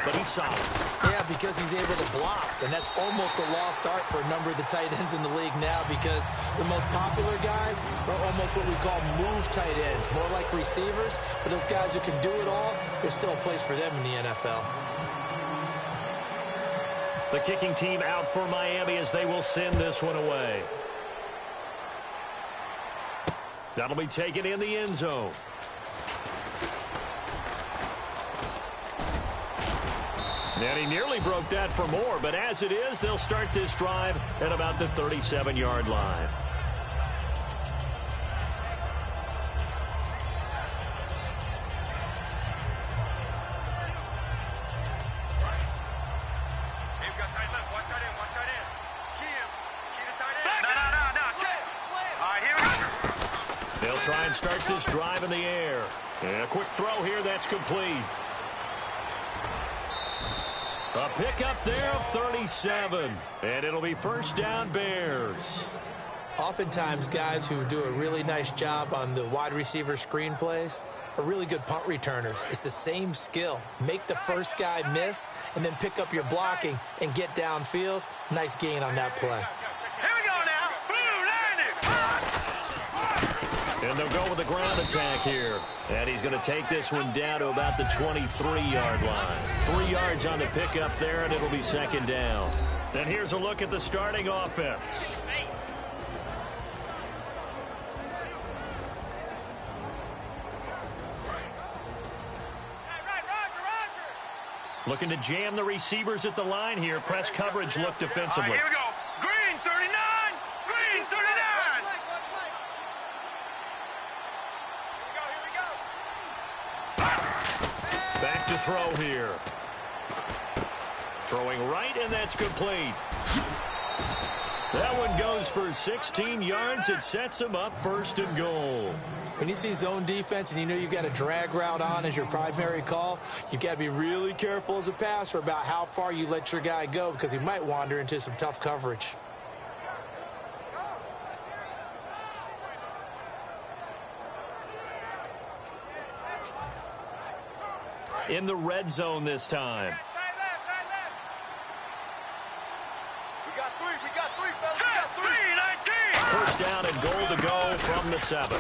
but he's solid. Yeah, because he's able to block, and that's almost a lost art for a number of the tight ends in the league now because the most popular guys are almost what we call move tight ends, more like receivers, but those guys who can do it all, there's still a place for them in the NFL. The kicking team out for Miami as they will send this one away. That'll be taken in the end zone. And he nearly broke that for more, but as it is, they'll start this drive at about the 37-yard line. They'll try and start this drive in the air. And a quick throw here that's complete. A pickup there of 37. And it'll be first down, Bears. Oftentimes, guys who do a really nice job on the wide receiver screen plays are really good punt returners. It's the same skill. Make the first guy miss and then pick up your blocking and get downfield. Nice gain on that play. And they'll go with the ground attack here. And he's going to take this one down to about the 23-yard line. 3 yards on the pickup there, and it'll be second down. And here's a look at the starting offense. Looking to jam the receivers at the line here. Press coverage look defensively. Here we go. Green 39. Green 39. Back to throw here. Throwing right, and that's complete. That one goes for 16 yards. It sets him up first and goal. When you see zone defense and you know you've got a drag route on as your primary call, you've got to be really careful as a passer about how far you let your guy go because he might wander into some tough coverage. In the red zone this time. First down and goal to go from the 7.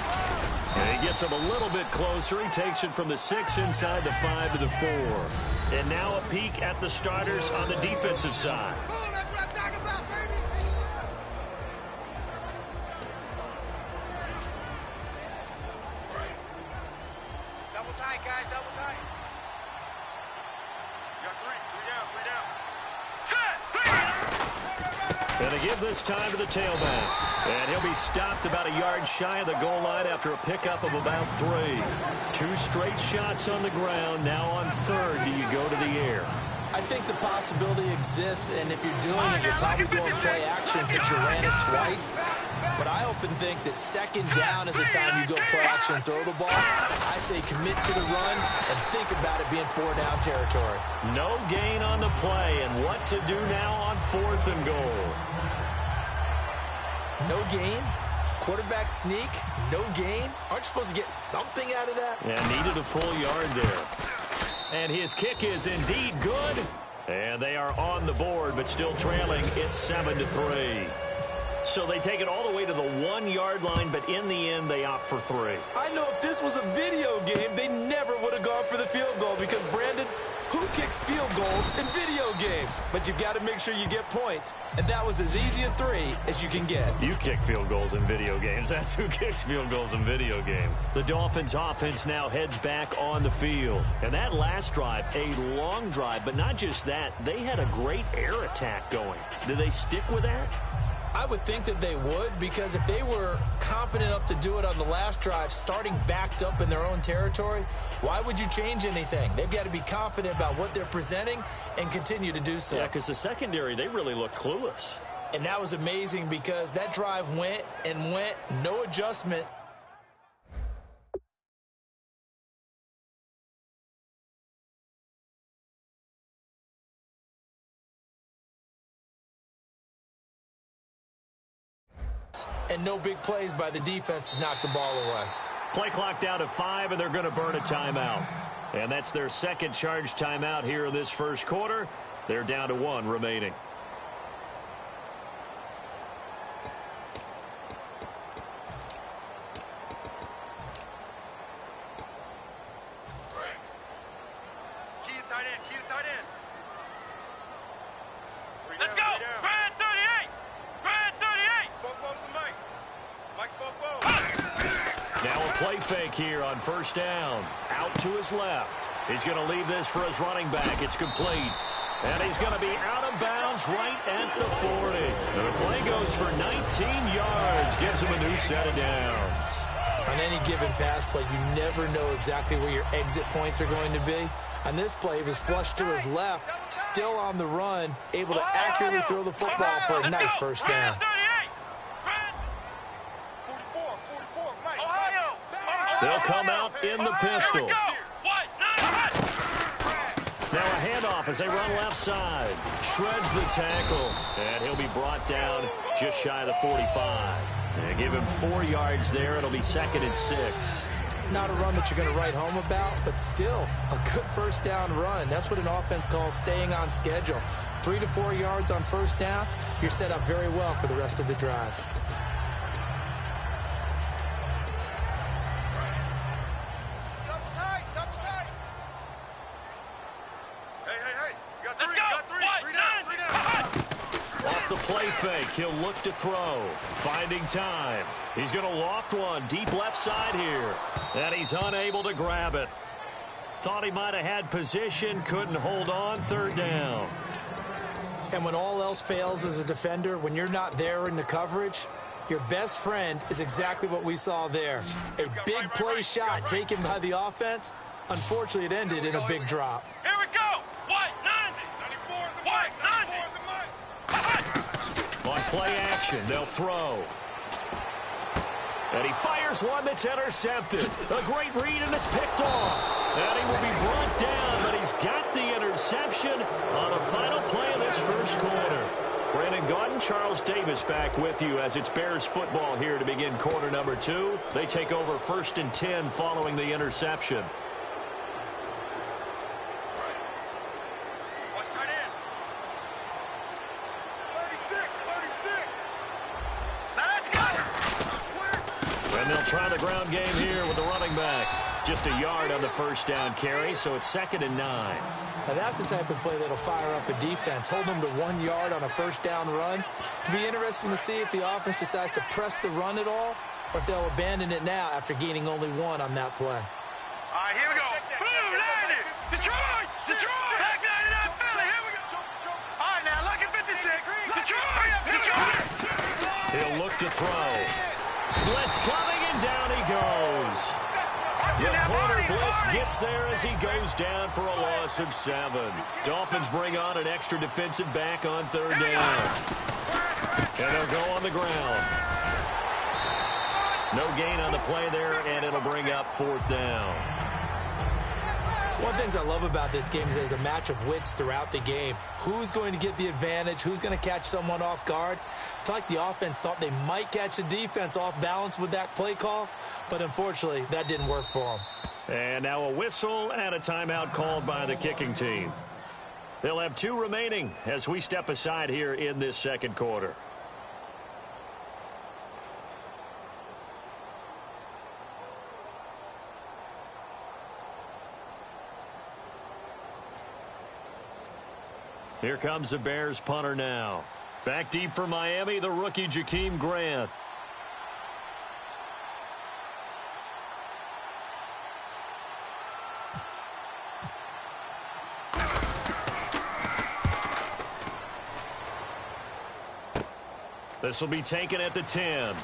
And he gets him a little bit closer. He takes it from the 6 inside the 5 to the 4. And now a peek at the starters on the defensive side. That's what I'm talking about, baby. Double tight, guys, double tight. You got three down. And they give this time to the tailback. And he'll be stopped about a yard shy of the goal line after a pickup of about 3. 2 straight shots on the ground. Now on third, do you go to the air? I think the possibility exists, and if you're doing it, you're probably going play action since you ran it twice. But I often think that second down is the time you go play action and throw the ball. I say commit to the run and think about it being 4-down territory. No gain on the play, and what to do now on 4th and goal. No gain? Quarterback sneak? No gain? Aren't you supposed to get something out of that? And needed a full yard there. And his kick is indeed good. And they are on the board, but still trailing. It's 7-3. So they take it all the way to the 1-yard line, but in the end, they opt for 3. I know if this was a video game, they never would have gone for the field goal because, Brandon, who kicks field goals in video games? But you've got to make sure you get points, and that was as easy a 3 as you can get. You kick field goals in video games. That's who kicks field goals in video games. The Dolphins' offense now heads back on the field. And that last drive, a long drive, but not just that. They had a great air attack going. Do they stick with that? I would think that they would, because if they were confident enough to do it on the last drive, starting backed up in their own territory, why would you change anything? They've got to be confident about what they're presenting and continue to do so. Yeah, because the secondary, they really looked clueless. And that was amazing because that drive went and went, no adjustment. And no big plays by the defense to knock the ball away. Play clock down to 5, and they're going to burn a timeout. And that's their second charge timeout here in this first quarter. They're down to 1 remaining. Let's go! Grand 38! Grand 38! Bobo's the mic. Mike's Bobo. Now a play fake here on first down. Out to his left. He's going to leave this for his running back. It's complete. And he's going to be out of bounds right at the 40. And the play goes for 19 yards. Gives him a new set of downs. On any given pass play, you never know exactly where your exit points are going to be. On this play, he was flushed to his left, still on the run, able to accurately throw the football for a nice first down. They'll come out in the pistol. Now a handoff as they run left side. Shreds the tackle, and he'll be brought down just shy of the 45. And give him 4 yards there. It'll be 2nd and 6. Not a run that you're going to write home about, but still a good first down run. That's what an offense calls staying on schedule. 3 to 4 yards on first down, you're set up very well for the rest of the drive. Double tight, double tight. Hey. You got 3, you got 3. 3 down. Off the play fake, he'll look to throw. Finding time. He's going to loft one deep left side here. And he's unable to grab it. Thought he might have had position, couldn't hold on, 3rd down. And when all else fails as a defender, when you're not there in the coverage, your best friend is exactly what we saw there. A big play shot taken by the offense. Unfortunately, it ended in a big drop. Here we go. White 90. White 90. On play action, they'll throw. And he fires one that's intercepted. A great read, and it's picked off. And he will be brought down, but he's got the interception on the final play of this first quarter. Brandon Gaudin, Charles Davis back with you as it's Bears football here to begin quarter number 2. They take over 1st and 10 following the interception. Watch tight end. 36. Let's go. And they'll try the ground game here with the running back. Just a yard on the first down carry, so it's 2nd and 9. Now that's the type of play that'll fire up a defense. Hold them to 1 yard on a first down run. It'll be interesting to see if the offense decides to press the run at all, or if they'll abandon it now after gaining only 1 on that play. All right, here we go. Blue 90. Detroit. Back 99 Philly. Here we go. All right, now look at 56. Detroit. He'll look to throw. Blitz coming, and down he goes. The corner blitz gets there as he goes down for a loss of 7. Dolphins bring on an extra defensive back on 3rd down. And they'll go on the ground. No gain on the play there, and it'll bring up 4th down. One of the things I love about this game is there's a match of wits throughout the game. Who's going to get the advantage? Who's going to catch someone off guard? I feel like the offense thought they might catch the defense off balance with that play call, but unfortunately, that didn't work for them. And now a whistle and a timeout called by the kicking team. They'll have 2 remaining as we step aside here in this second quarter. Here comes the Bears punter now. Back deep for Miami, the rookie Jakeem Grant. This will be taken at the 10.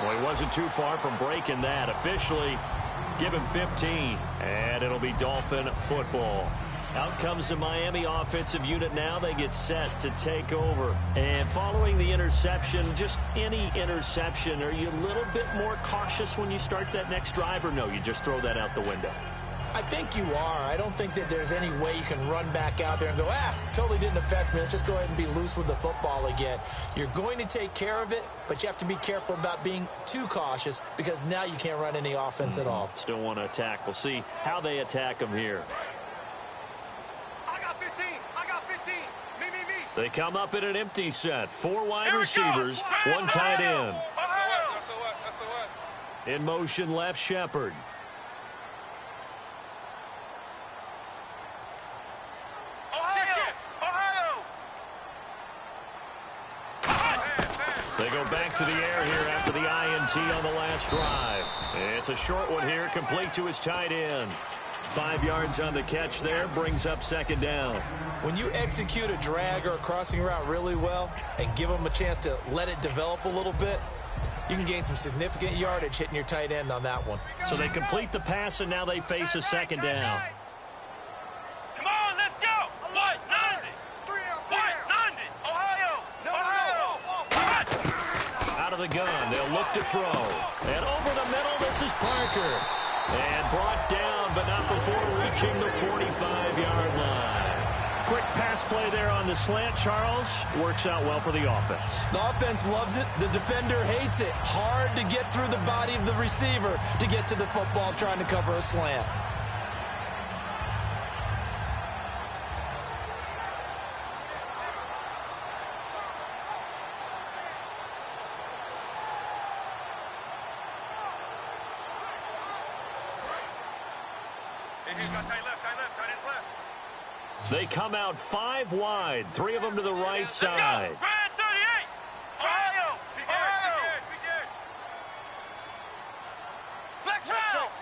Well, he wasn't too far from breaking that. Officially, give him 15. And it'll be Dolphin football. Out comes the Miami offensive unit now. They get set to take over. And following the interception, just any interception, are you a little bit more cautious when you start that next drive, or no, you just throw that out the window? I think you are. I don't think that there's any way you can run back out there and go, totally didn't affect me. Let's just go ahead and be loose with the football again. You're going to take care of it, but you have to be careful about being too cautious because now you can't run any offense at all. Still want to attack. We'll see how they attack them here. I got 15. I got 15. Me. They come up in an empty set. 4 wide receivers, 1 tight end. In motion, left Shepard. They go back to the air here after the INT on the last drive. It's a short one here, complete to his tight end. 5 yards on the catch there, brings up second down. When you execute a drag or a crossing route really well and give them a chance to let it develop a little bit, you can gain some significant yardage hitting your tight end on that one. So they complete the pass, and now they face a second down. Come on, let's go. 190. 190. Ohio. Out of the gun, they'll look to throw. And over the middle, this is Parker. And brought down, but not before reaching the 45-yard line. Quick pass play there on the slant, Charles. Works out well for the offense. The offense loves it. The defender hates it. Hard to get through the body of the receiver to get to the football trying to cover a slant. They come out 5 wide, 3 of them to the right side. Brad 38. Ohio. Flex round.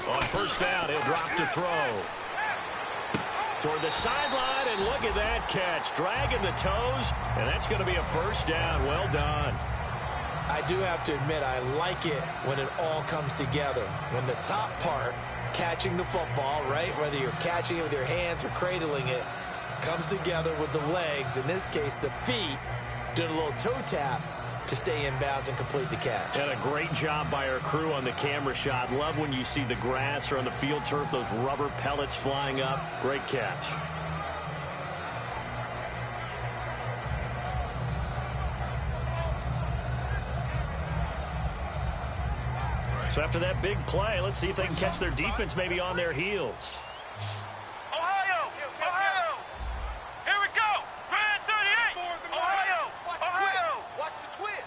On first down, he'll drop to throw. Toward the sideline, and look at that catch. Dragging the toes, and that's going to be a first down. Well done. I do have to admit, I like it when it all comes together. When the top part, catching the football, right, whether you're catching it with your hands or cradling it, comes together with the legs, in this case the feet, doing a little toe tap to stay in bounds and complete the catch. And a great job by our crew on the camera shot. Love when you see the grass or on the field turf, those rubber pellets flying up. Great catch. So after that big play, let's see if they can catch their defense maybe on their heels. Ohio. Here we go. Brad 38. Ohio. Watch the twist.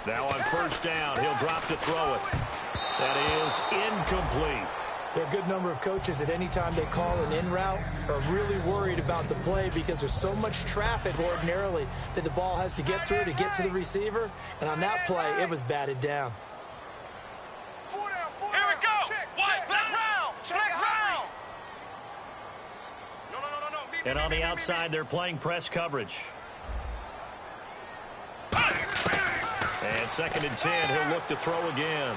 Now on first down, he'll drop to throw it. That is incomplete. There are a good number of coaches at any time they call an in route are really worried about the play because there's so much traffic ordinarily that the ball has to get through to get to the receiver. And on that play, it was batted down. Here we go. Flex round. And on the outside, they're playing press coverage. And 2nd and 10, he'll look to throw again.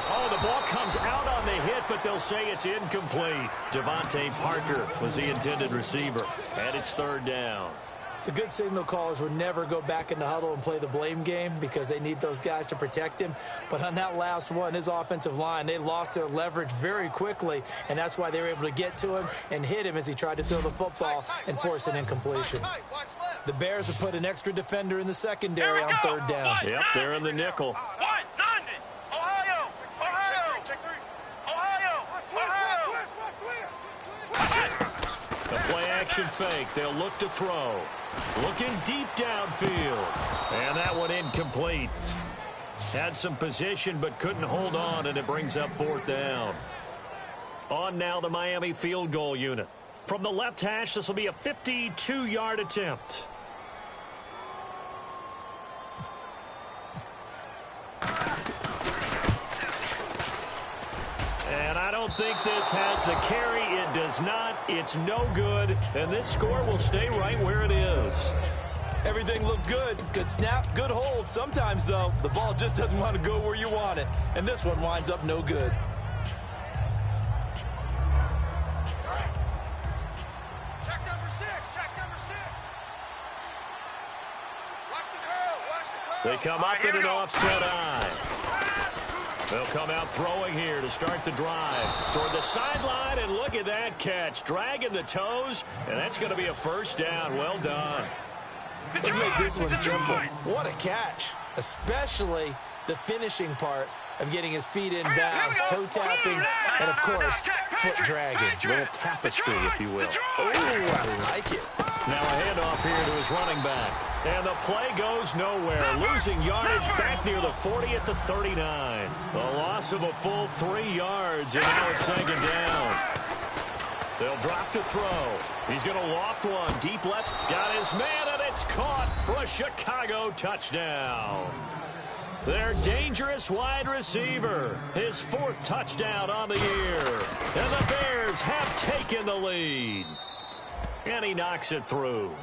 Oh, the ball comes out on the hit, but they'll say it's incomplete. Devontae Parker was the intended receiver, and it's 3rd down. The good signal callers would never go back in the huddle and play the blame game because they need those guys to protect him. But on that last one, his offensive line, they lost their leverage very quickly, and that's why they were able to get to him and hit him as he tried to throw the football and force an incompletion. The Bears have put an extra defender in the secondary on 3rd down. Yep, they're in the nickel. 190. Ohio. The play-action fake. They'll look to throw. Looking deep downfield. And that one incomplete. Had some position but couldn't hold on, and it brings up 4th down. On now the Miami field goal unit. From the left hash, this will be a 52-yard attempt. And I don't think this has the carry. It does not. It's no good. And this score will stay right where it is. Everything looked good. Good snap, good hold. Sometimes, though, the ball just doesn't want to go where you want it. And this one winds up no good. They come up in an offset eye. They'll come out throwing here to start the drive. Toward the sideline, and look at that catch. Dragging the toes, and that's going to be a first down. Well done. Let's make this one simple. What a catch, especially the finishing part of getting his feet in bounds, toe tapping, and, of course, foot dragging. A little tapestry, if you will. Oh, I like it. Now a handoff here to his running back. And the play goes nowhere. Losing yardage back near the 40 at the 39. A loss of a full 3 yards, and now it's second down. They'll drop to throw. He's going to loft one. Deep left. Got his man, and it's caught for a Chicago touchdown. Their dangerous wide receiver. His 4th touchdown on the year. And the Bears have taken the lead. And he knocks it through.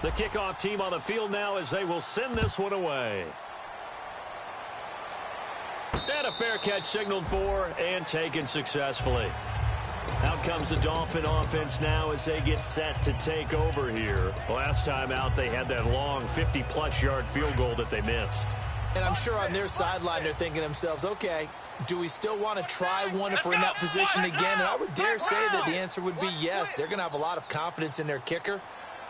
The kickoff team on the field now as they will send this one away. And a fair catch signaled for and taken successfully. Out comes the Dolphin offense now as they get set to take over here. Last time out, they had that long 50-plus yard field goal that they missed. And I'm sure on their sideline they're thinking to themselves, okay, do we still want to try one if we're in that position again? And I would dare say that the answer would be yes. They're going to have a lot of confidence in their kicker.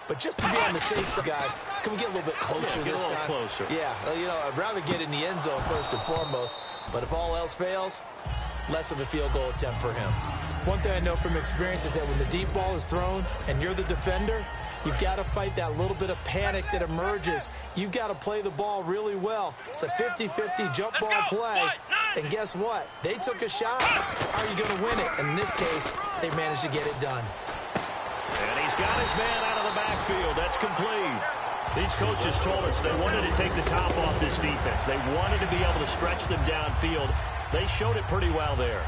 But just to be on the safe side, guys, can we get a little bit closer this time? Closer. Yeah, you know, I'd rather get in the end zone first and foremost. But if all else fails, less of a field goal attempt for him. One thing I know from experience is that when the deep ball is thrown and you're the defender, you've got to fight that little bit of panic that emerges. You've got to play the ball really well. It's a 50-50 jump ball play. And guess what? They took a shot. How are you going to win it? And in this case, they managed to get it done. And he's got his man out of the backfield. That's complete. These coaches told us they wanted to take the top off this defense. They wanted to be able to stretch them downfield. They showed it pretty well there.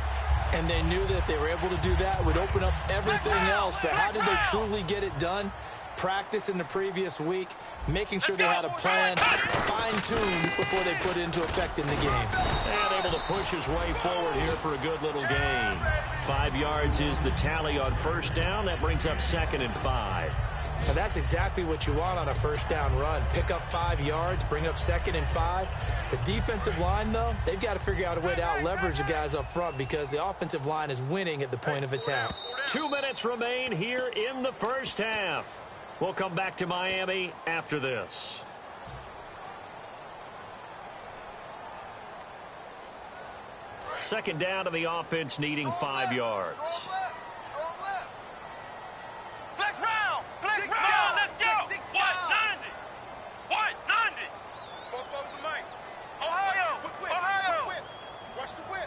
And they knew that if they were able to do that, it would open up everything else. But how did they truly get it done? Practice in the previous week, making sure they had a plan, fine-tuned before they put it into effect in the game. And able to push his way forward here for a good little gain. 5 yards is the tally on first down. That brings up 2nd and 5. And that's exactly what you want on a first down run. Pick up 5 yards, bring up 2nd and 5. The defensive line, though, they've got to figure out a way to out-leverage the guys up front because the offensive line is winning at the point of attack. 2 minutes remain here in the first half. We'll come back to Miami after this. Second down to the offense needing 5 yards. Flex round, let's go. What, 90? What, 90? Ohio. Watch the whip.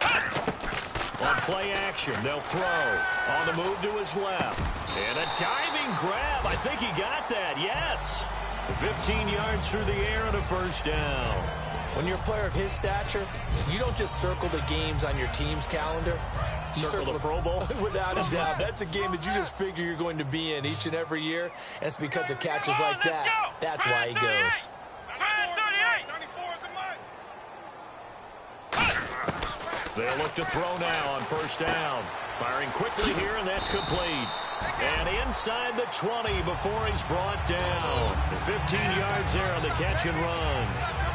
On play action, they'll throw. On the move to his left. And a diving grab. I think he got that, yes. 15 yards through the air and a first down. When you're a player of his stature, you don't just circle the games on your team's calendar. You circle the Pro Bowl? Without a doubt. That's a game that you just figure you're going to be in each and every year. And it's because of catches like that. That's why he goes. 94 is the mic. They'll look to throw now on first down. Firing quickly here, and that's complete. And inside the 20 before he's brought down. 15 yards there on the catch and run.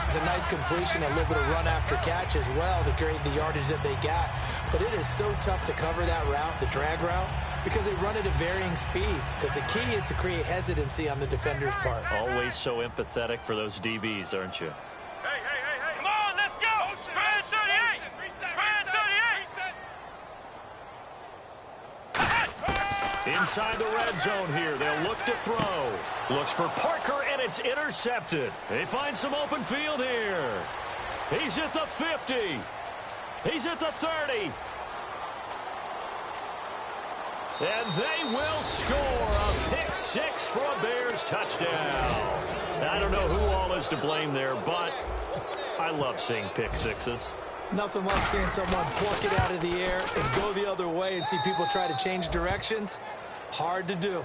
It's a nice completion, a little bit of run after catch as well to create the yardage that they got. But it is so tough to cover that route, the drag route, because they run it at varying speeds. Because the key is to create hesitancy on the defender's part. Always so empathetic for those DBs, aren't you? Hey. Come on, let's go. Brand 38. Brand 38. Inside the red zone here. They'll look to throw. Looks for Parker, and it's intercepted. They find some open field here. He's at the 50. He's at the 30. And they will score a pick six for a Bears touchdown. I don't know who all is to blame there, but I love seeing pick sixes. Nothing like seeing someone pluck it out of the air and go the other way and see people try to change directions. Hard to do.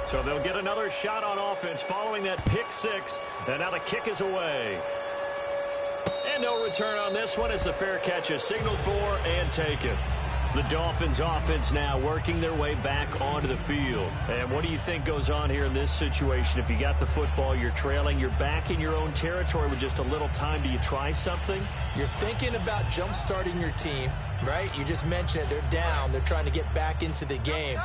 So they'll get another shot on offense following that pick six. And now the kick is away. And no return on this one as the fair catch is signaled for and taken. The Dolphins offense now working their way back onto the field. And what do you think goes on here in this situation? If you got the football, you're trailing, you're back in your own territory with just a little time. Do you try something? You're thinking about jump-starting your team, right? You just mentioned it. They're down. They're trying to get back into the game.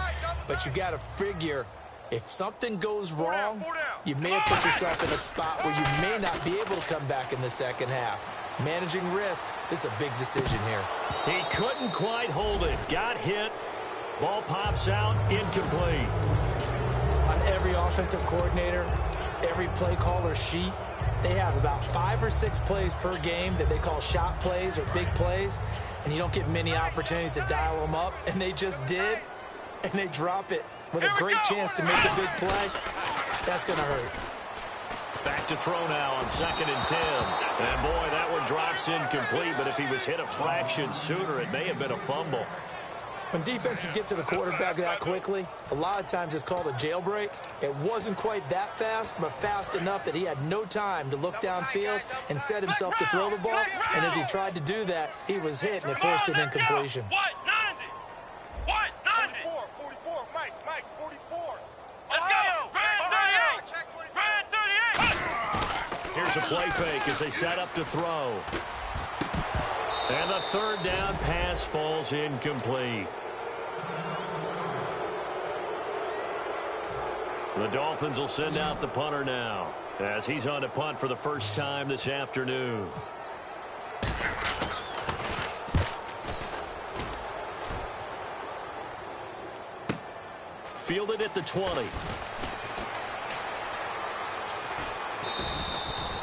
But you got to figure if something goes wrong, you may have put yourself in a spot where you may not be able to come back in the second half. Managing risk is a big decision here. He couldn't quite hold it. Got hit. Ball pops out. Incomplete. On every offensive coordinator, every play caller sheet, they have about 5 or 6 plays per game that they call shot plays or big plays, and you don't get many opportunities to dial them up, and they just did, and they drop it with a great chance to make a big play. That's going to hurt. Back to throw now on 2nd and 10. And, boy, that one drops incomplete, but if he was hit a fraction sooner, it may have been a fumble. When defenses get to the quarterback that quickly, a lot of times it's called a jailbreak. It wasn't quite that fast, but fast enough that he had no time to look downfield and set himself to throw the ball. And as he tried to do that, he was hit, and it forced an incompletion. What? 90? What? 90? 44, Mike, 44. Let's go! Grand 38! Grand 38! Here's a play fake as they set up to throw. And the third down pass falls incomplete. The Dolphins will send out the punter now as he's on to punt for the first time this afternoon. Fielded at the 20.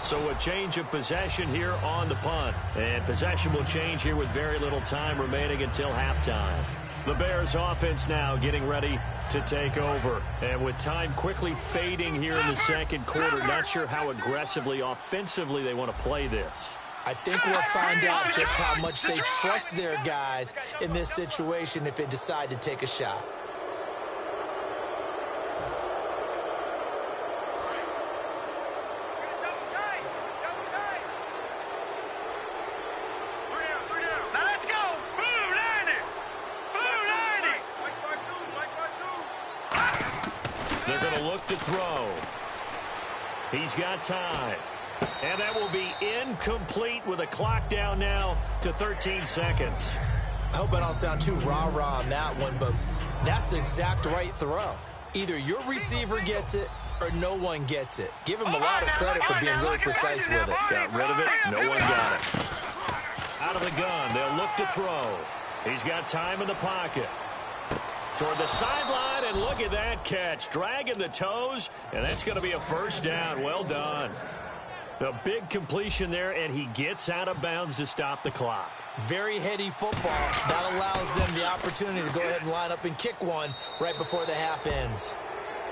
So a change of possession here on the punt. And possession will change here with very little time remaining until halftime. The Bears offense now getting ready to take over. And with time quickly fading here in the second quarter, not sure how aggressively, offensively they want to play this. I think we'll find out just how much they trust their guys in this situation if they decide to take a shot. They're going to look to throw. He's got time. And that will be incomplete with a clock down now to 13 seconds. I hope I don't sound too rah-rah on that one, but that's the exact right throw. Either your receiver gets it or no one gets it. Give him a lot of credit for being really precise with it. Got rid of it. No one got it. Out of the gun. They'll look to throw. He's got time in the pocket. Toward the sideline, and look at that catch. Dragging the toes, and that's going to be a first down. Well done. A big completion there, and he gets out of bounds to stop the clock. Very heady football. That allows them the opportunity to go ahead and line up and kick one right before the half ends.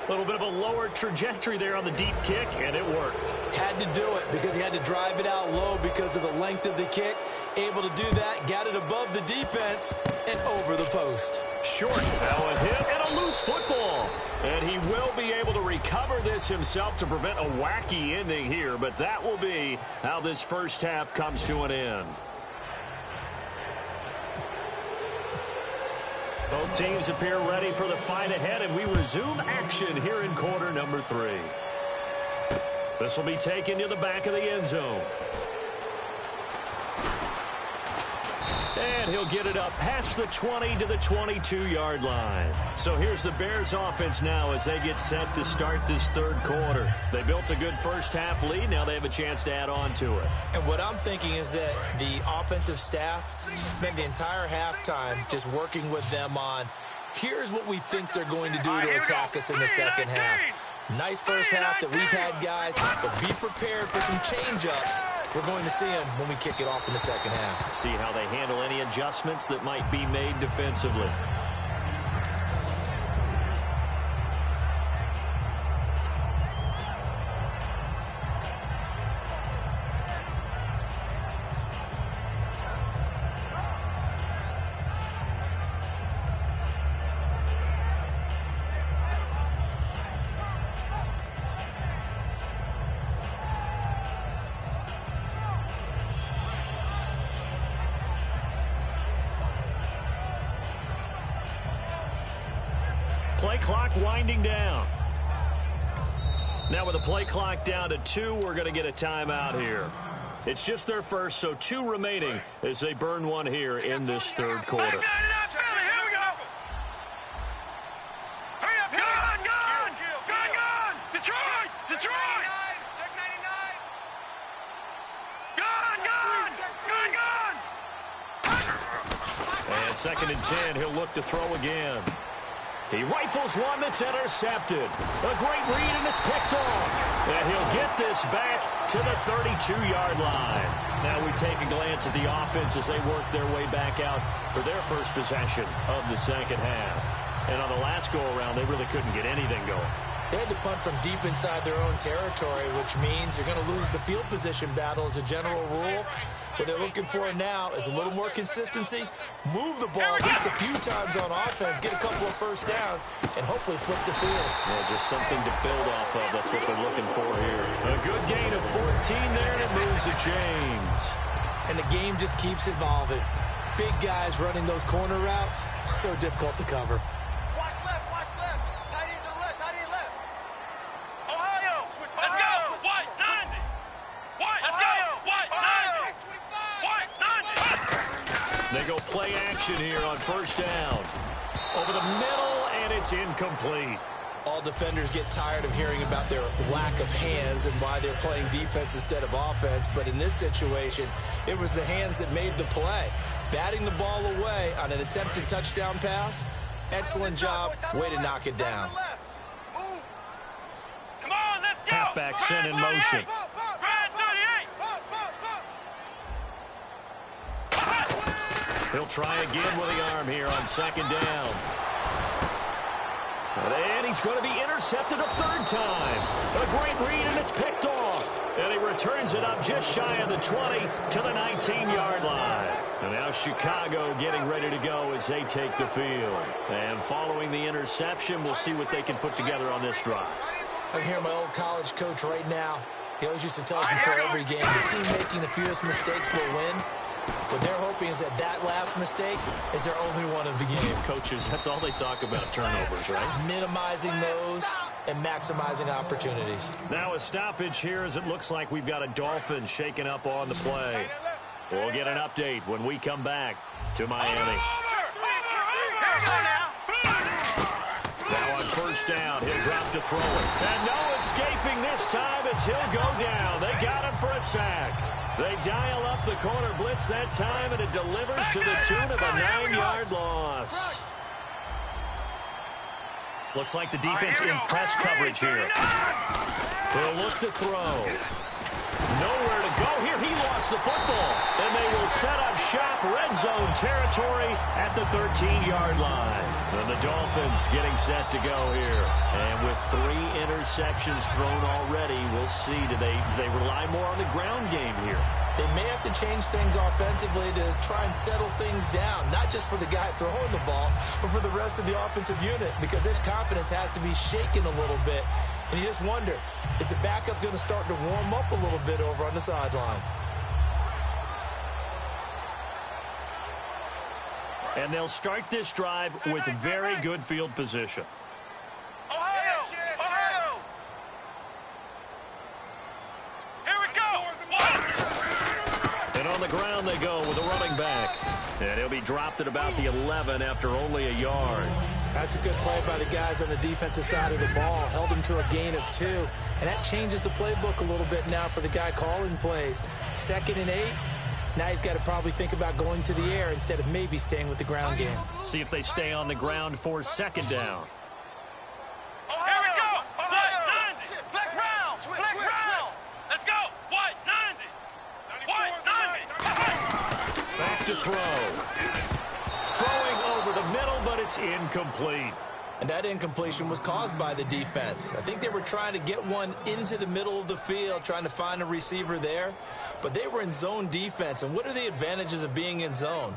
A little bit of a lower trajectory there on the deep kick, and it worked. Had to do it because he had to drive it out low because of the length of the kick. Able to do that, got it above the defense and over the post. Short, now a hit and a loose football. And he will be able to recover this himself to prevent a wacky ending here, but that will be how this first half comes to an end. Both teams appear ready for the fight ahead, and we resume action here in quarter number 3. This will be taken to the back of the end zone. And he'll get it up past the 20 to the 22-yard line. So here's the Bears offense now as they get set to start this third quarter. They built a good first half lead. Now they have a chance to add on to it. And what I'm thinking is that the offensive staff spent the entire halftime just working with them on, here's what we think they're going to do to attack us in the second half. Nice first half that we've had, guys, but be prepared for some change-ups. We're going to see them when we kick it off in the second half. See how they handle any adjustments that might be made defensively. Play clock winding down. Now with the play clock down to 2, we're going to get a timeout here. It's just their first, so 2 remaining as they burn one here in this third quarter. And 2nd and 10, he'll look to throw again. He rifles one that's intercepted. A great read, and it's picked off. And he'll get this back to the 32-yard line. Now we take a glance at the offense as they work their way back out for their first possession of the second half. And on the last go-around, they really couldn't get anything going. They had to punt from deep inside their own territory, which means you're going to lose the field position battle as a general rule. What they're looking for now is a little more consistency, move the ball at least a few times on offense, get a couple of first downs, and hopefully flip the field. Well, just something to build off of. That's what they're looking for here. A good gain of 14 there, and it moves the chains. And the game just keeps evolving. Big guys running those corner routes, so difficult to cover. Watch left, tight end to the left, tight end left. Ohio, let's go. White, 90. White, let's go. White, 90. White, 90. They go play action here on first down. Over the middle, and it's incomplete. All defenders get tired of hearing about their lack of hands and why they're playing defense instead of offense. But in this situation, it was the hands that made the play. Batting the ball away on an attempted touchdown pass. Excellent job. Way to knock it down. Come on, let's go. Halfback sent in motion. Grand 38. He'll try again with the arm here on second down. And he's going to be intercepted a 3rd time. A great read, and it's picked off. And he returns it up just shy of the 20 to the 19-yard line. And now Chicago getting ready to go as they take the field. And following the interception, we'll see what they can put together on this drive. I can hear my old college coach right now. He always used to tell us before every game, the team making the fewest mistakes will win. What they're hoping is that last mistake is their only one of the game. Coaches, that's all they talk about, turnovers, right? Minimizing those and maximizing opportunities. Now a stoppage here as it looks like we've got a Dolphin shaking up on the play. We'll get an update when we come back to Miami. Now on first down, he'll drop to throw it. And no escaping this time as he'll go down. They got him for a sack. They dial up the corner blitz that time, and it delivers to the tune of a 9-yard loss. Looks like the defense in press coverage here. They'll look to throw. Nowhere to go here. He lost the football. And they will set up shop, red zone territory at the 13-yard line. And the Dolphins getting set to go here. And with 3 interceptions thrown already, we'll see. Do they rely more on the ground game here? They may have to change things offensively to try and settle things down, not just for the guy throwing the ball, but for the rest of the offensive unit, because his confidence has to be shaken a little bit. And you just wonder, is the backup going to start to warm up a little bit over on the sideline? And they'll start this drive with very good field position. Ohio! Ohio! Here we go! And on the ground they go with a running back. And he'll be dropped at about the 11 after only a yard. That's a good play by the guys on the defensive side of the ball. Held him to a gain of 2. And that changes the playbook a little bit now for the guy calling plays. 2nd and 8. Now he's got to probably think about going to the air instead of maybe staying with the ground game. See if they stay on the ground for second down. Here we go! to throw. Throwing over the middle, but it's incomplete. And that incompletion was caused by the defense. I think they were trying to get one into the middle of the field, trying to find a receiver there. But they were in zone defense. And what are the advantages of being in zone?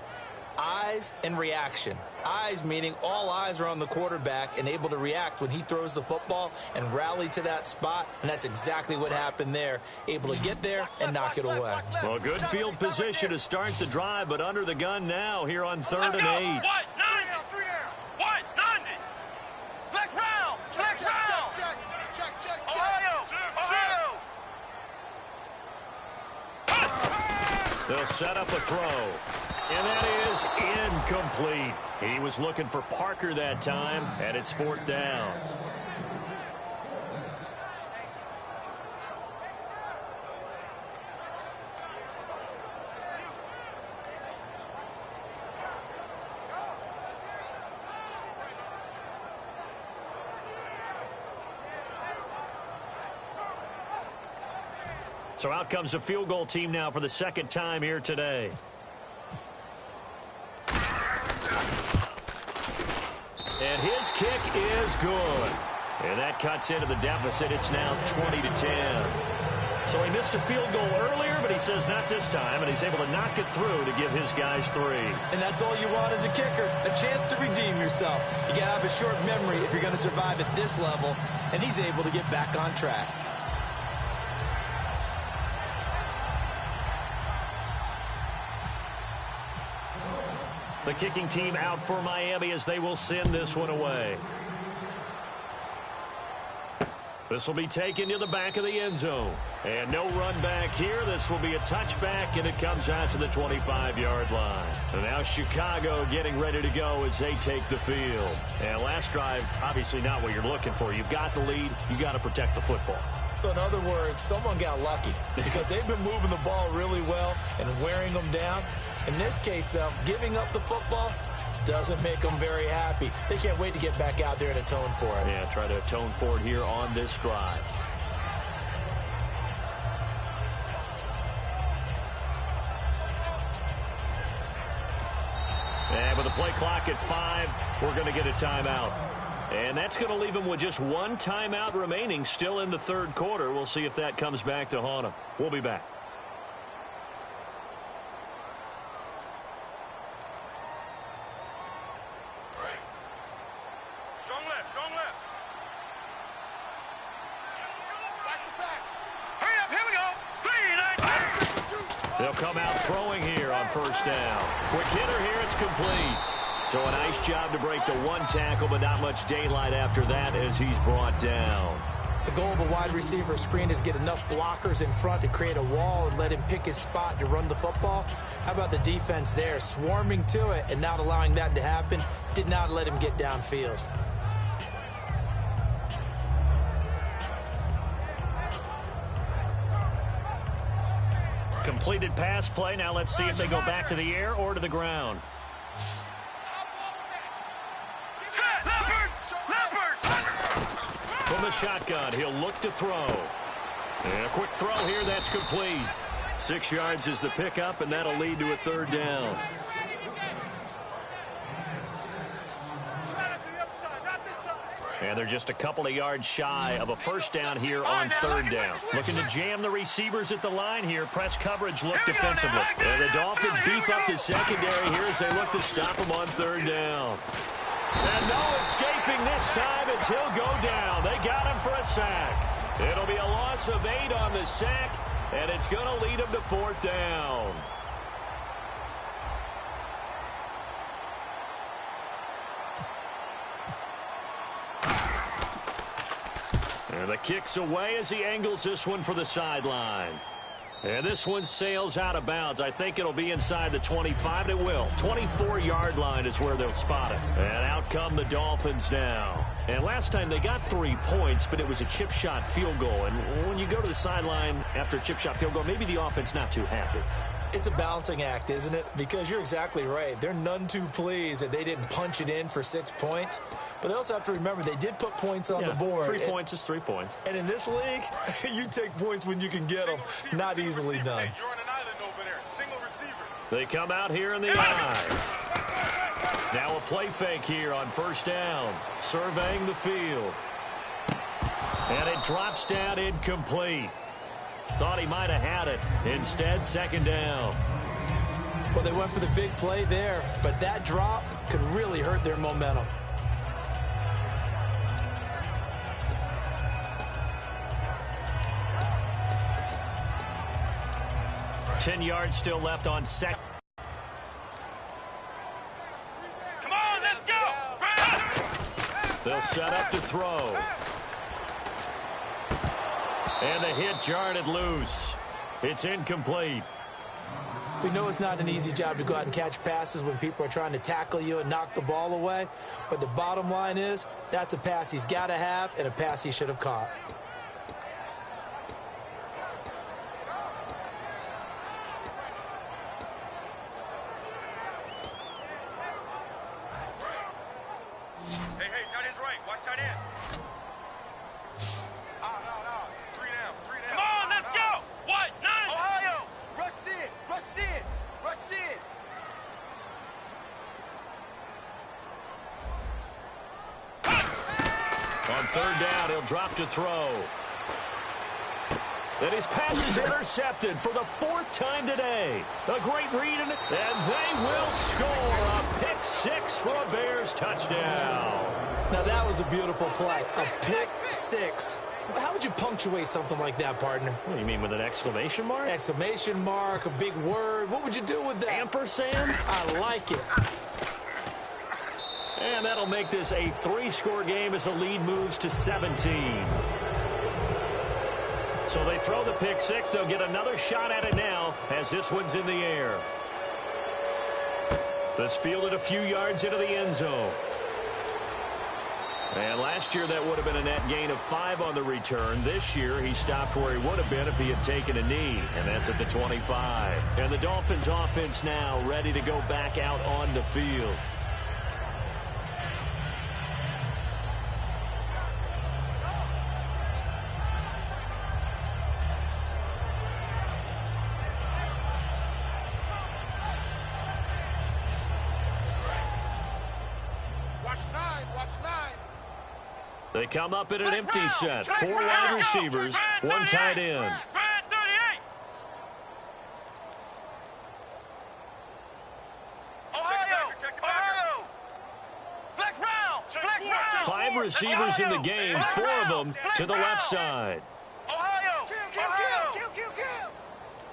Eyes and reaction. Eyes meaning all eyes are on the quarterback and able to react when he throws the football and rally to that spot. And that's exactly what happened there. Able to get there and knock it away. Well, good field position to start the drive, but under the gun now here on 3rd and 8. What? 90. What? 90. Next round. Next round. Check. Ohio. They'll set up a throw. And that is incomplete. He was looking for Parker that time, and it's 4th down. So out comes a field goal team now for the 2nd time here today. And his kick is good. And that cuts into the deficit. It's now 20-10. So he missed a field goal earlier, but he says not this time, and he's able to knock it through to give his guys 3. And that's all you want as a kicker, a chance to redeem yourself. You got to have a short memory if you're going to survive at this level, and he's able to get back on track. The kicking team out for Miami as they will send this one away. This will be taken to the back of the end zone. And no run back here. This will be a touchback, and it comes out to the 25-yard line. And now Chicago getting ready to go as they take the field. And last drive, obviously not what you're looking for. You've got the lead. You've got to protect the football. So in other words, someone got lucky because they've been moving the ball really well and wearing them down. In this case, though, giving up the football doesn't make them very happy. They can't wait to get back out there and atone for it. Yeah, try to atone for it here on this drive. And with the play clock at 5, we're going to get a timeout. And that's going to leave them with just one timeout remaining still in the 3rd quarter. We'll see if that comes back to haunt them. We'll be back. Strong left. Watch the pass. Hurry up, here we go. 3, 9, 2. They'll come out throwing here on 1st down. Quick hitter here, it's complete. So a nice job to break the 1 tackle, but not much daylight after that as he's brought down. The goal of a wide receiver screen is get enough blockers in front to create a wall and let him pick his spot to run the football. How about the defense there, swarming to it and not allowing that to happen? Did not let him get downfield. Completed pass play. Now let's see if they go back to the air or to the ground. From the shotgun, he'll look to throw. And a quick throw here, that's complete. 6 yards is the pickup, and that'll lead to a 3rd down. And they're just a couple of yards shy of a 1st down here on 3rd down. Looking to jam the receivers at the line here. Press coverage look defensively. And the Dolphins beef up the secondary here as they look to stop them on 3rd down. And no escaping this time as he'll go down. They got him for a sack. It'll be a loss of 8 on the sack, and it's going to lead him to 4th down. And the kick's away as he angles this one for the sideline. And this one sails out of bounds. I think it'll be inside the 25. It will. 24-yard line is where they'll spot it. And out come the Dolphins now. And last time they got 3 points, but it was a chip shot field goal. And when you go to the sideline after a chip shot field goal, maybe the offense not too happy. It's a balancing act, isn't it? Because you're exactly right. They're none too pleased that they didn't punch it in for 6 points. But they also have to remember they did put points on the board. 3 points is 3 points. And in this league, you take points when you can get them, not easily done. You're on an island over there. Single receiver. They come out here in the eye. Now a play fake here on first down. Surveying the field. And it drops down incomplete. Thought he might have had it. Instead, second down. Well, they went for the big play there, but that drop could really hurt their momentum. Ten yards still left on second. Come on, let's go. They'll set up to throw. And the hit jarred it loose. It's incomplete. We know it's not an easy job to go out and catch passes when people are trying to tackle you and knock the ball away. But the bottom line is, that's a pass he's got to have and a pass he should have caught. Hey, tight end's right. Watch tight end. No. Three down. Come on, let's go. What? 9. Ohio, rush in, rush in, rush in. On third down, he'll drop to throw. And his pass is intercepted for the 4th time today. A great read, and they will score a pick 6 for a Bears touchdown. Now, that was a beautiful play. A pick 6. How would you punctuate something like that, partner? What do you mean, with an exclamation mark? Exclamation mark, a big word. What would you do with that? Ampersand? I like it. And that'll make this a 3-score game as the lead moves to 17. So they throw the pick 6. They'll get another shot at it now as this one's in the air. This fielded a few yards into the end zone. And last year that would have been a net gain of 5 on the return. This year he stopped where he would have been if he had taken a knee. And that's at the 25. And the Dolphins offense now ready to go back out on the field. They come up in an empty set. 4 wide receivers, 1 tight end. Ohio! Flex round! 5 receivers in the game, 4 of them to the left side. Ohio! Kill.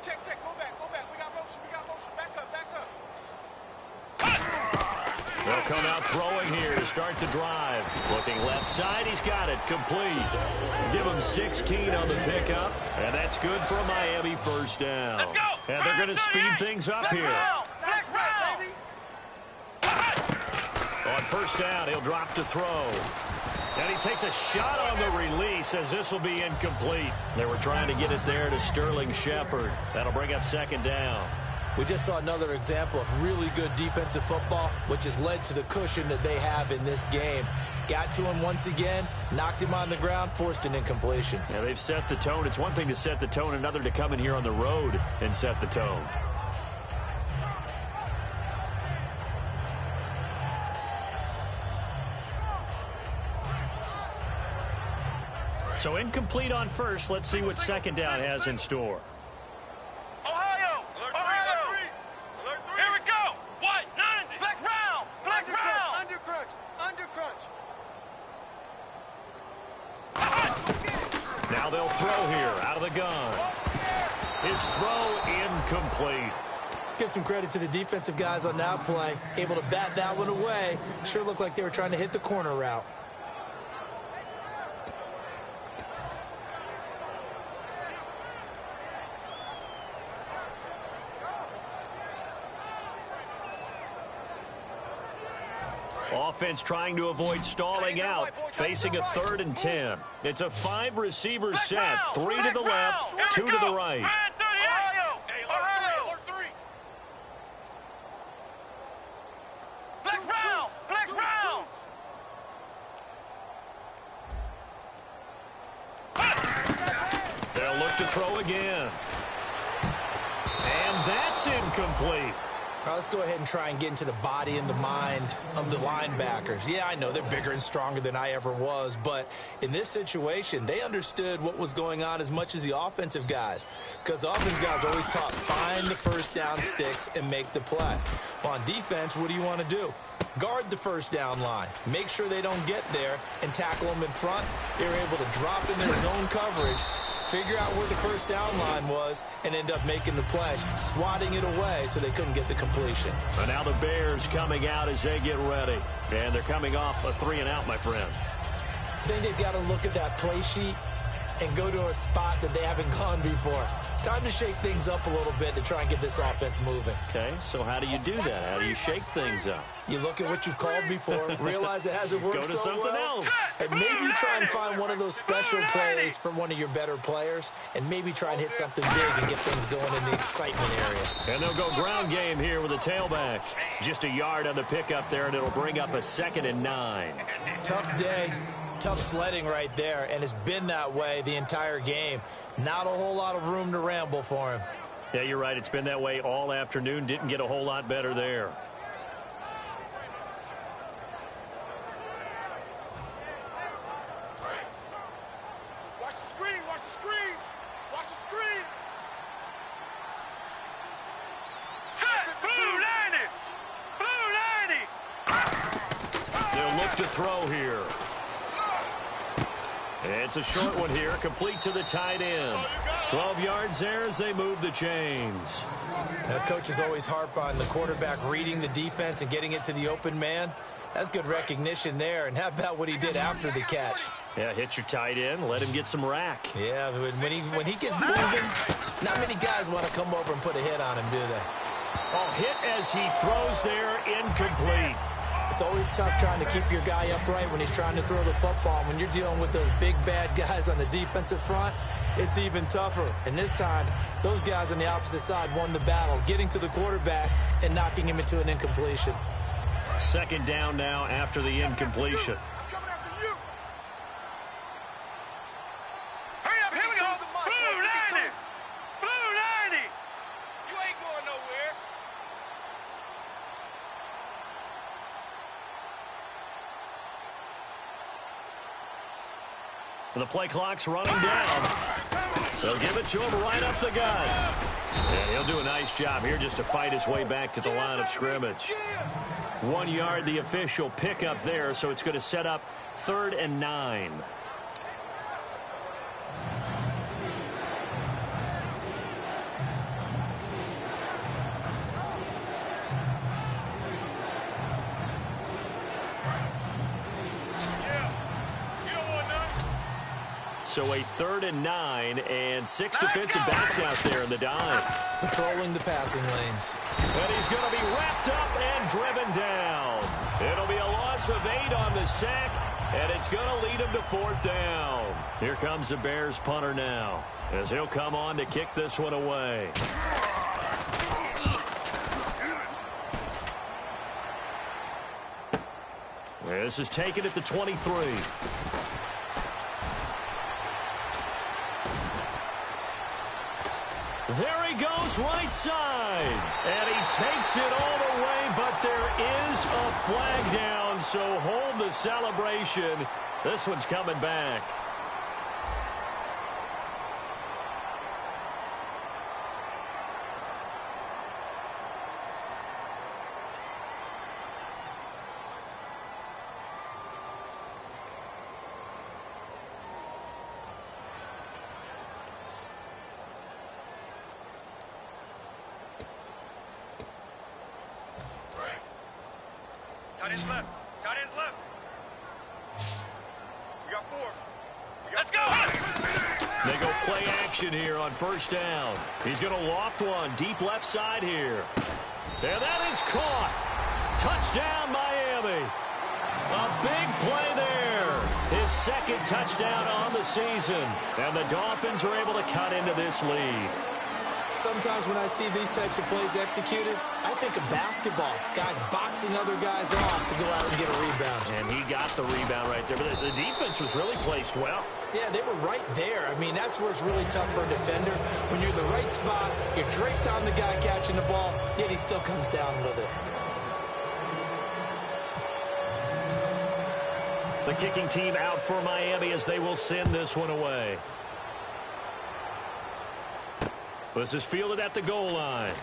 Check, go back. We got motion. Back up. They'll come out throwing here to start the drive. Looking left side, he's got it, complete. Give him 16 on the pickup, and that's good for a Miami first down. Let's go! And they're going to speed things up here. Flex round, baby! On first down, he'll drop to throw. And he takes a shot on the release as this will be incomplete. They were trying to get it there to Sterling Shepard. That'll bring up second down. We just saw another example of really good defensive football, which has led to the cushion that they have in this game. Got to him once again, knocked him on the ground, forced an incompletion. Yeah, they've set the tone. It's one thing to set the tone, another to come in here on the road and set the tone. So incomplete on first. Let's see what second down has in store. Ohio! Alert 3. Here we go! What? 90! Flex round! Under crunch. Now they'll throw here out of the gun. His throw incomplete. Let's give some credit to the defensive guys on that play. Able to bat that one away. Sure looked like they were trying to hit the corner route. Offense trying to avoid stalling out, facing a 3rd and 10. It's a 5-receiver set, 3 to the left, 2 to the right. Ohio! Alert 3. Flex round! They'll look to throw again. And that's incomplete. incomplete. Now let's go ahead and try and get into the body and the mind of the linebackers. Yeah, I know they're bigger and stronger than I ever was, but in this situation, they understood what was going on as much as the offensive guys, because the offensive guys always taught find the first down sticks and make the play. Well, on defense, what do you want to do? Guard the first down line. Make sure they don't get there and tackle them in front. They were able to drop in their zone coverage, figure out where the first down line was, and end up making the play, swatting it away so they couldn't get the completion. And now the Bears coming out as they get ready. And they're coming off a 3-and-out, my friend. I think they've got to look at that play sheet and go to a spot that they haven't gone before. Time to shake things up a little bit to try and get this offense moving. Okay, so how do you do that? How do you shake things up? You look at what you've called before, realize it hasn't worked Go to so something well, else. and maybe try and find one of those special plays from one of your better players, and maybe try and hit something big and get things going in the excitement area. And they'll go ground game here with a tailback. Just a yard on the pickup there, and it'll bring up a 2nd and 9. Tough day, tough sledding right there, and it's been that way the entire game. Not a whole lot of room to ramble for him. Yeah, you're right. It's been that way all afternoon. Didn't get a whole lot better there. Watch the screen, watch the screen. Watch the screen. Set. Blue 90. Blue 90. They'll look to throw here. It's a short one here, complete to the tight end. 12 yards there as they move the chains. Now, coaches always harp on the quarterback reading the defense and getting it to the open man. That's good recognition there. And how about what he did after the catch? Yeah, hit your tight end, let him get some rack. Yeah, when he gets moving, not many guys want to come over and put a hit on him, do they? Oh, hit as he throws there, incomplete. It's always tough trying to keep your guy upright when he's trying to throw the football. When you're dealing with those big, bad guys on the defensive front, it's even tougher. And this time, those guys on the opposite side won the battle, getting to the quarterback and knocking him into an incompletion. 2nd down now after the incompletion. I'm coming after you. Hurry up, here we go. Blue 90. Blue 90. You ain't going nowhere. The play clock's running down. They'll give it to him right up the gut. And he'll do a nice job here just to fight his way back to the line of scrimmage. 1 yard, the official pickup there, so it's going to set up 3rd and 9. So a 3rd and 9 and 6 defensive backs out there in the dive. Patrolling the passing lanes. And he's going to be wrapped up and driven down. It'll be a loss of 8 on the sack, and it's going to lead him to 4th down. Here comes the Bears punter now, as he'll come on to kick this one away. This is taken at the 23. There he goes, right side. And he takes it all the way, but there is a flag down, so hold the celebration. This one's coming back. Tight end's left. Tight end's left. We got 4. Let's go. They go play action here on 1st down. He's going to loft one deep left side here. And that is caught. Touchdown, Miami. A big play there. His 2nd touchdown on the season. And the Dolphins are able to cut into this lead. Sometimes when I see these types of plays executed, I think of basketball. Guys boxing other guys off to go out and get a rebound. And he got the rebound right there. But the defense was really placed well. Yeah, they were right there. I mean, that's where it's really tough for a defender. When you're in the right spot, you're draped on the guy catching the ball, yet he still comes down with it. The kicking team out for Miami as they will send this one away. This is fielded at the goal line.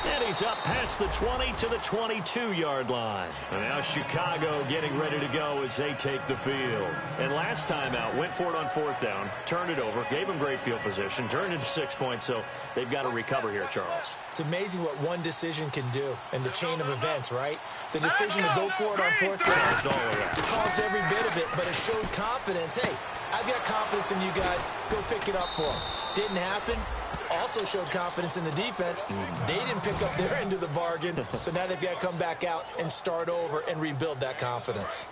And he's up past the 20 to the 22-yard line. And now Chicago getting ready to go as they take the field. And last time out, went for it on 4th down, turned it over, gave them great field position, turned into 6 points, so they've got to recover here, Charles. It's amazing what one decision can do in the chain of events, right? The decision to go for it on 4th down, it caused every bit of it, but it showed confidence. Hey, I've got confidence in you guys. Go pick it up for them. Didn't happen. Also showed confidence in the defense. They didn't pick up their end of the bargain, so now they've got to come back out and start over and rebuild that confidence.